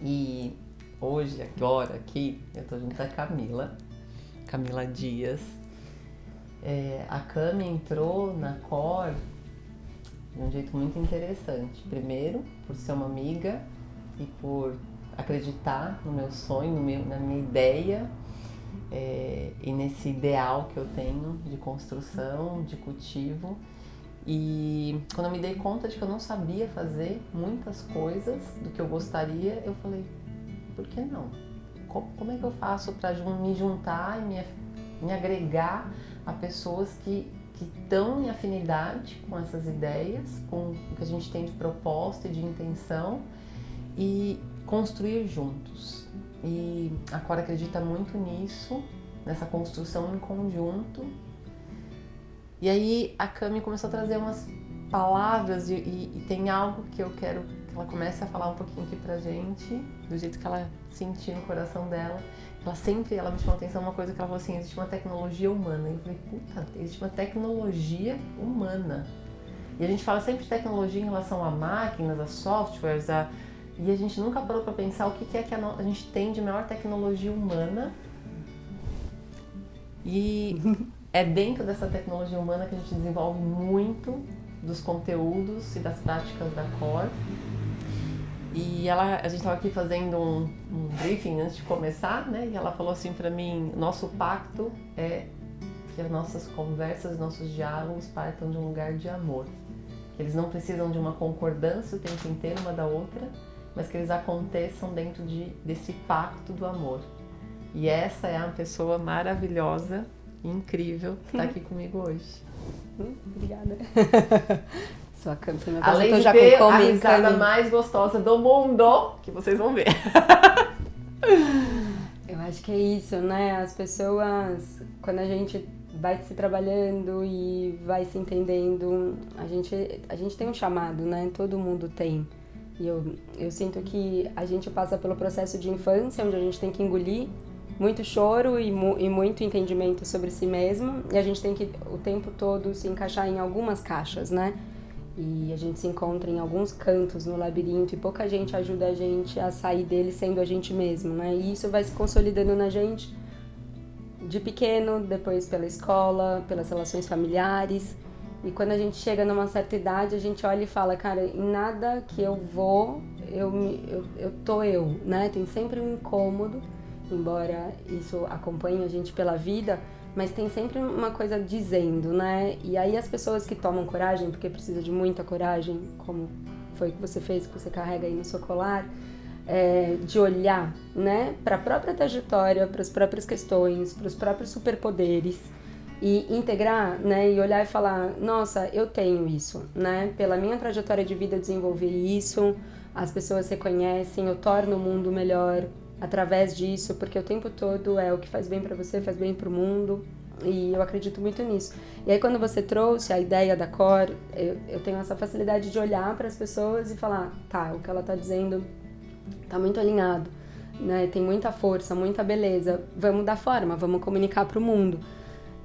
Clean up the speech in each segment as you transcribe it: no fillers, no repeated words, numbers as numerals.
E hoje, agora, aqui, eu tô junto com a Camila Dias. A Cami entrou na Core de um jeito muito interessante. Primeiro, por ser uma amiga e por acreditar no meu sonho, na minha ideia e nesse ideal que eu tenho de construção, de cultivo. E quando eu me dei conta de que eu não sabia fazer muitas coisas do que eu gostaria, eu falei, por que não? Como é que eu faço para me juntar e me agregar a pessoas que estão em afinidade com essas ideias, com o que a gente tem de proposta e de intenção, e construir juntos. E a Cora acredita muito nisso, nessa construção em conjunto. E aí a Cami começou a trazer umas palavras e tem algo que eu quero que ela comece a falar um pouquinho aqui pra gente, do jeito que ela sentiu no coração dela. Ela me chamou a atenção uma coisa que ela falou assim, existe uma tecnologia humana. E eu falei, puta, existe uma tecnologia humana. E a gente fala sempre de tecnologia em relação a máquinas, a softwares, e a gente nunca parou pra pensar o que é que a gente tem de maior tecnologia humana. E é dentro dessa tecnologia humana que a gente desenvolve muito dos conteúdos e das práticas da Core. E a gente estava aqui fazendo um briefing antes de começar, né? E ela falou assim para mim, nosso pacto é que as nossas conversas, nossos diálogos partam de um lugar de amor. Que eles não precisam de uma concordância o tempo inteiro uma da outra, mas que eles aconteçam dentro desse pacto do amor. E essa é uma pessoa maravilhosa, incrível, que está aqui comigo hoje. Obrigada. Sua Cami, você me além de já ter com a risada mais gostosa do mundo, que vocês vão ver. Eu acho que é isso, né? As pessoas, quando a gente vai se trabalhando e vai se entendendo, a gente tem um chamado, né? Todo mundo tem. E eu sinto que a gente passa pelo processo de infância, onde a gente tem que engolir muito choro e muito entendimento sobre si mesmo, e a gente tem que o tempo todo se encaixar em algumas caixas, né? E a gente se encontra em alguns cantos no labirinto e pouca gente ajuda a gente a sair dele sendo a gente mesmo, né? E isso vai se consolidando na gente de pequeno, depois pela escola, pelas relações familiares. E quando a gente chega numa certa idade, a gente olha e fala, cara, em nada que eu vou, eu tô eu, né? Tem sempre um incômodo, embora isso acompanhe a gente pela vida, mas tem sempre uma coisa dizendo, né? E aí as pessoas que tomam coragem, porque precisa de muita coragem, como foi que você fez, que você carrega aí no seu colar, de olhar, né, para a própria trajetória, para as próprias questões, para os próprios superpoderes e integrar, né, e olhar e falar, nossa, eu tenho isso, né? Pela minha trajetória de vida eu desenvolvi isso, as pessoas reconhecem, eu torno o mundo melhor através disso, porque o tempo todo é o que faz bem pra você, faz bem pro mundo, e eu acredito muito nisso. E aí quando você trouxe a ideia da Core, eu tenho essa facilidade de olhar para as pessoas e falar, tá, o que ela tá dizendo tá muito alinhado, né? Tem muita força, muita beleza, vamos dar forma, vamos comunicar pro mundo.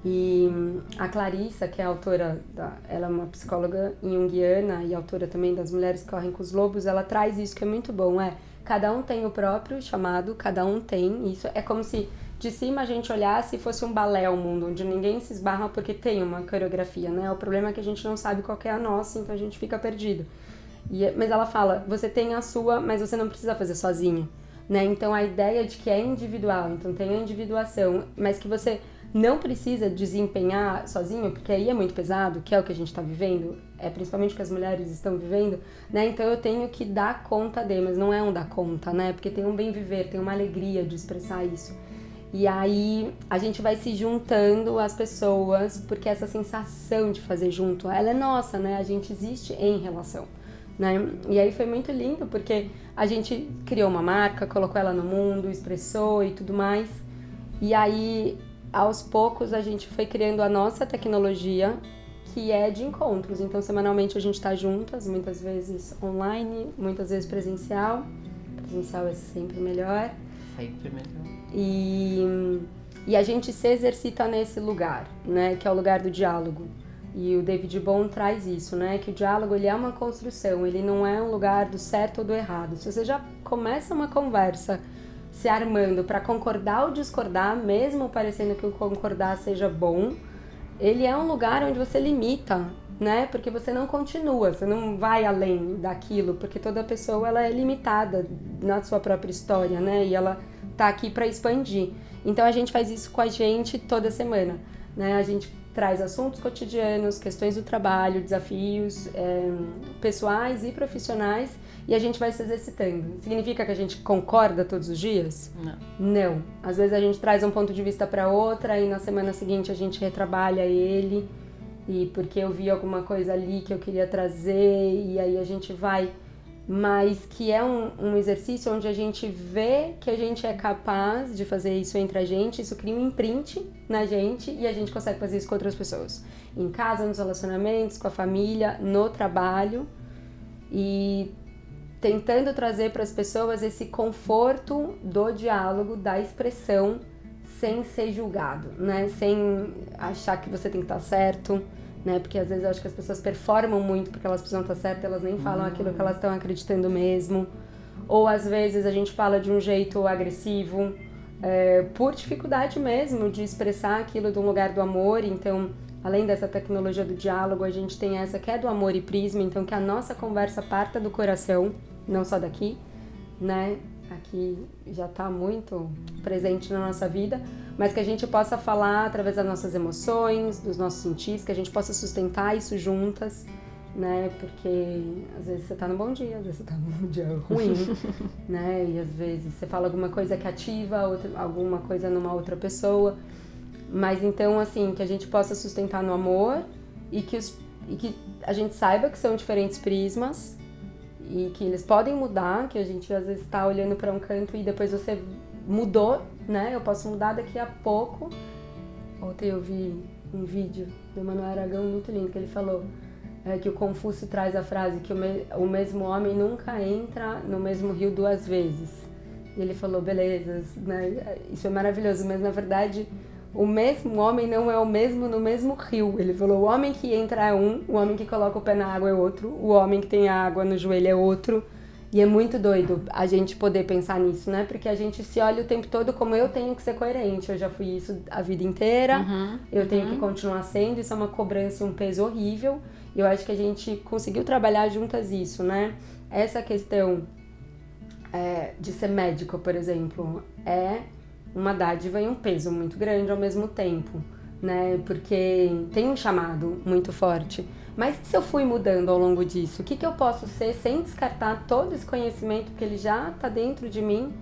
E a Clarissa, que é a autora, ela é uma psicóloga junguiana e autora também das Mulheres que Correm com os Lobos, ela traz isso que é muito bom, cada um tem o próprio chamado, cada um tem isso. É como se de cima a gente olhasse e fosse um balé ao mundo, onde ninguém se esbarra porque tem uma coreografia, né? O problema é que a gente não sabe qual que é a nossa, então a gente fica perdido. Mas ela fala, você tem a sua, mas você não precisa fazer sozinho, né? Então a ideia de que é individual, então tem a individuação, mas que você não precisa desempenhar sozinho, porque aí é muito pesado, que é o que a gente está vivendo, principalmente o que as mulheres estão vivendo, né? Então eu tenho que dar conta mas não é um dar conta, né? Porque tem um bem viver, tem uma alegria de expressar isso. E aí a gente vai se juntando às pessoas, porque essa sensação de fazer junto, ela é nossa, né? A gente existe em relação, né? E aí foi muito lindo, porque a gente criou uma marca, colocou ela no mundo, expressou e tudo mais, e aí aos poucos a gente foi criando a nossa tecnologia, que é de encontros. Então, semanalmente a gente está juntas, muitas vezes online, muitas vezes presencial. Presencial é sempre melhor. Sempre melhor. E a gente se exercita nesse lugar, né? Que é o lugar do diálogo. E o David Bohm traz isso, né? Que o diálogo, ele é uma construção, ele não é um lugar do certo ou do errado. Se você já começa uma conversa se armando para concordar ou discordar, mesmo parecendo que o concordar seja bom, ele é um lugar onde você limita, né? Porque você não continua, você não vai além daquilo, porque toda pessoa ela é limitada na sua própria história, né? E ela tá aqui para expandir. Então a gente faz isso com a gente toda semana, né? A gente traz assuntos cotidianos, questões do trabalho, desafios pessoais e profissionais, e a gente vai se exercitando. Significa que a gente concorda todos os dias? Não. Não. Às vezes a gente traz um ponto de vista para outra e na semana seguinte a gente retrabalha ele, e porque eu vi alguma coisa ali que eu queria trazer, e aí a gente vai, mas que é um exercício onde a gente vê que a gente é capaz de fazer isso entre a gente, isso cria um imprint na gente e a gente consegue fazer isso com outras pessoas. Em casa, nos relacionamentos, com a família, no trabalho, e tentando trazer para as pessoas esse conforto do diálogo, da expressão, sem ser julgado, né? Sem achar que você tem que estar certo, né? Porque às vezes eu acho que as pessoas performam muito porque elas precisam estar certas, elas nem falam aquilo que elas estão acreditando mesmo. Ou às vezes a gente fala de um jeito agressivo, por dificuldade mesmo de expressar aquilo de um lugar do amor. Então, além dessa tecnologia do diálogo, a gente tem essa que é do amor e prisma, então que a nossa conversa parta do coração, não só daqui, né? Aqui já está muito presente na nossa vida, mas que a gente possa falar através das nossas emoções, dos nossos sentidos, que a gente possa sustentar isso juntas, né? Porque às vezes você tá num bom dia, às vezes você tá num dia ruim, né? E às vezes você fala alguma coisa que ativa alguma coisa numa outra pessoa. Mas então, assim, que a gente possa sustentar no amor e que a gente saiba que são diferentes prismas e que eles podem mudar, que a gente às vezes está olhando para um canto e depois você mudou, né? Eu posso mudar daqui a pouco. Ontem eu vi um vídeo do Manuel Aragão muito lindo, que ele falou que o Confúcio traz a frase que o mesmo homem nunca entra no mesmo rio duas vezes. E ele falou, beleza, né? Isso é maravilhoso, mas na verdade o mesmo homem não é o mesmo no mesmo rio. Ele falou, o homem que entra é um, o homem que coloca o pé na água é outro, o homem que tem a água no joelho é outro. E é muito doido a gente poder pensar nisso, né? Porque a gente se olha o tempo todo como eu tenho que ser coerente. Eu já fui isso a vida inteira, eu tenho que continuar sendo. Isso é uma cobrança e um peso horrível. E eu acho que a gente conseguiu trabalhar juntas isso, né? Essa questão de ser médico, por exemplo, é uma dádiva e um peso muito grande ao mesmo tempo, né? Porque tem um chamado muito forte. Mas se eu fui mudando ao longo disso, o que eu posso ser sem descartar todo esse conhecimento que ele já está dentro de mim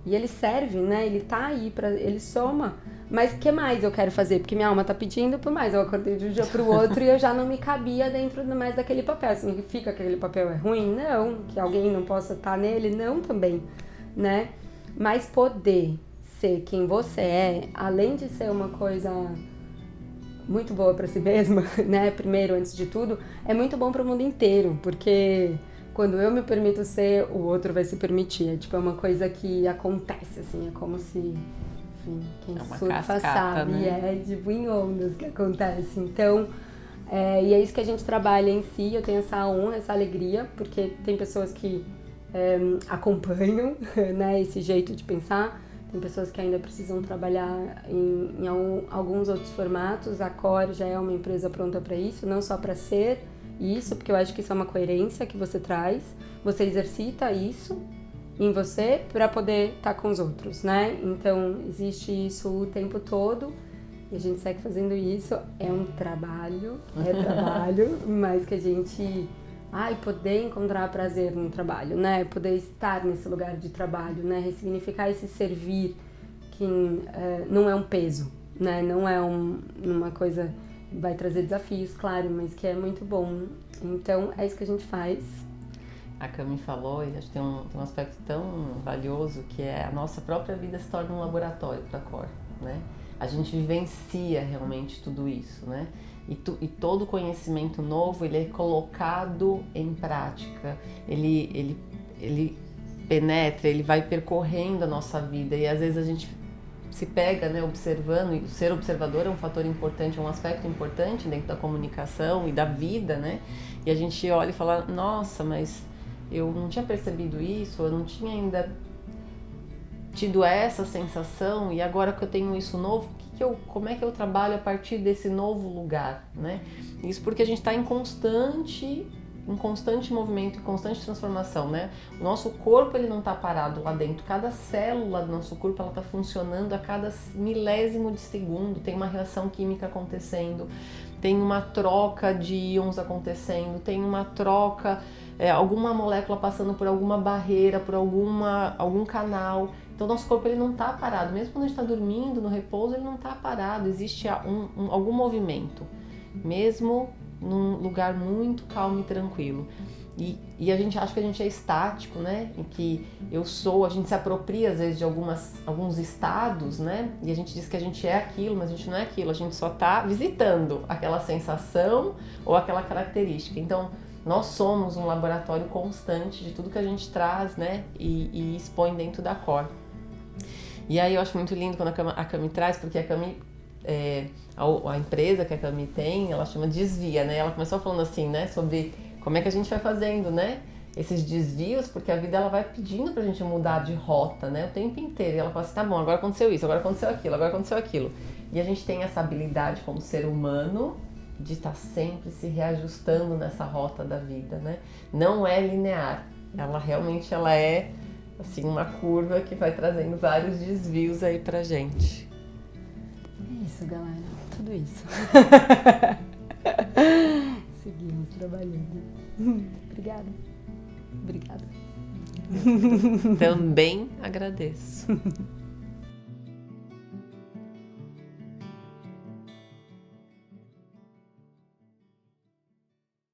e ele serve, né? Ele tá aí, ele soma. Mas o que mais eu quero fazer? Porque minha alma tá pedindo, por mais eu acordei de um dia pro outro e eu já não me cabia dentro mais daquele papel. Significa que aquele papel é ruim? Não. Que alguém não possa estar nele? Não também, né? Mas poder ser quem você é, além de ser uma coisa muito boa para si mesma, né? Primeiro, antes de tudo, é muito bom para o mundo inteiro, porque quando eu me permito ser, o outro vai se permitir. É uma coisa que acontece, assim, é como se, enfim, quem surfa cascata, sabe, né? em ondas que acontece. Então, e é isso que a gente trabalha em si. Eu tenho essa honra, essa alegria, porque tem pessoas que acompanham, né, esse jeito de pensar. Tem pessoas que ainda precisam trabalhar em alguns outros formatos. A Core já é uma empresa pronta para isso, não só para ser isso, porque eu acho que isso é uma coerência que você traz. Você exercita isso em você para poder estar com os outros, né? Então, existe isso o tempo todo e a gente segue fazendo isso. É um trabalho, mas que a gente... poder encontrar prazer no trabalho, né? Poder estar nesse lugar de trabalho, né? Ressignificar esse servir que não é um peso, né? Não é uma coisa que vai trazer desafios, claro, mas que é muito bom. Então, é isso que a gente faz. A Cami falou, e acho que tem um aspecto tão valioso, que é a nossa própria vida se torna um laboratório para a Core, né? A gente vivencia realmente tudo isso, né? E todo conhecimento novo, ele é colocado em prática, ele penetra, ele vai percorrendo a nossa vida e às vezes a gente se pega, né, observando, e ser observador é um fator importante, é um aspecto importante dentro da comunicação e da vida, né? E a gente olha e fala, nossa, mas eu não tinha percebido isso, eu não tinha ainda tido essa sensação, e agora que eu tenho isso novo, como é que eu trabalho a partir desse novo lugar, né? Isso porque a gente está em constante movimento, em constante transformação, né? O nosso corpo, ele não está parado lá dentro, cada célula do nosso corpo, ela está funcionando a cada milésimo de segundo, tem uma reação química acontecendo, tem uma troca de íons acontecendo, tem uma troca, alguma molécula passando por alguma barreira, por algum canal. Então, nosso corpo, ele não está parado, mesmo quando a gente está dormindo, no repouso, ele não está parado, existe algum movimento, mesmo num lugar muito calmo e tranquilo. E a gente acha que a gente é estático, né? E que a gente se apropria às vezes de alguns estados, né? E a gente diz que a gente é aquilo, mas a gente não é aquilo, a gente só está visitando aquela sensação ou aquela característica. Então, nós somos um laboratório constante de tudo que a gente traz, né? E expõe dentro da Core. E aí eu acho muito lindo quando a Cami traz, porque a Cami, a empresa que a Cami tem, ela chama Desvia, né? Ela começou falando assim, né? Sobre como é que a gente vai fazendo, né? Esses desvios, porque a vida ela vai pedindo pra gente mudar de rota, né? O tempo inteiro. E ela fala assim, tá bom, agora aconteceu isso, agora aconteceu aquilo, agora aconteceu aquilo. E a gente tem essa habilidade como ser humano de estar sempre se reajustando nessa rota da vida, né? Não é linear. Ela realmente é assim, uma curva que vai trazendo vários desvios aí pra gente. É isso, galera. Tudo isso. Seguimos trabalhando. Obrigada. Também agradeço.